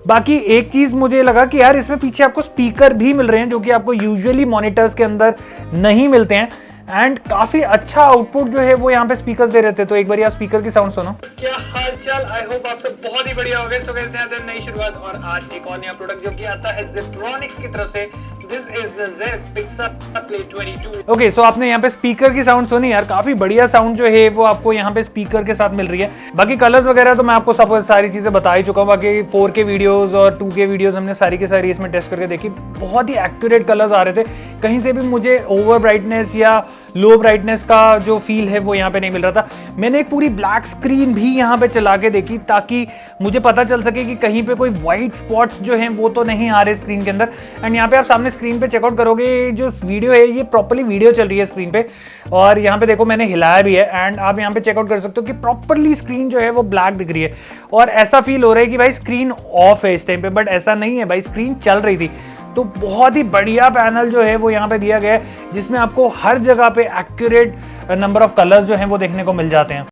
बाकी एक चीज मुझे लगा कि यार इसमें पीछे आपको स्पीकर भी मिल रहे हैं जो कि आपको यूजुअली मॉनिटर्स के अंदर नहीं मिलते हैं, एंड काफी अच्छा आउटपुट जो है वो यहाँ पे स्पीकर्स दे रहे थे। तो एक बार आप स्पीकर की साउंड सुनो। क्या हाल चाल, आई होप आप सब बहुत ही बढ़िया हो गए। तो कहते हैं नई शुरुआत और आज एक और नया प्रोडक्ट जो कि आता है Ziptronics की तरफ से। This is the Zip Pixel 22। Okay, so आपने यहाँ पे स्पीकर की साउंड सुनी यार, काफी बढ़िया साउंड जो है वो आपको यहाँ पे स्पीकर के साथ मिल रही है। बाकी कलर्स वगैरह तो मैं आपको सब सारी चीजें बता ही चुका हूँ। बाकी 4K वीडियोस और 2K वीडियोस हमने सारी की सारी इसमें टेस्ट करके देखी, बहुत ही एक्यूरेट कलर्स आ रहे थे। कहीं से भी मुझे ओवर ब्राइटनेस या लो ब्राइटनेस का जो फील है वो यहाँ पे नहीं मिल रहा था। मैंने एक पूरी ब्लैक स्क्रीन भी यहाँ पे चला के देखी ताकि मुझे पता चल सके कि कहीं पे कोई वाइट स्पॉट्स जो हैं वो तो नहीं आ रहे स्क्रीन के अंदर। एंड यहाँ पे आप सामने स्क्रीन पे चेकआउट करोगे, जो वीडियो है ये प्रॉपर्ली वीडियो चल रही है स्क्रीन पे, और यहाँ पे देखो मैंने हिलाया भी है एंड आप यहाँ पे चेकआउट कर सकते हो कि प्रॉपर्ली स्क्रीन जो है वो ब्लैक दिख रही है। और ऐसा फील हो रहा है कि भाई स्क्रीन ऑफ है इस टाइम पे, बट ऐसा नहीं है भाई, स्क्रीन चल रही थी। तो बहुत ही बढ़िया पैनल जो है वो यहाँ पे दिया गया है, जिसमें आपको हर जगह पे एक्यूरेट नंबर ऑफ कलर्स जो हैं वो देखने को मिल जाते हैं।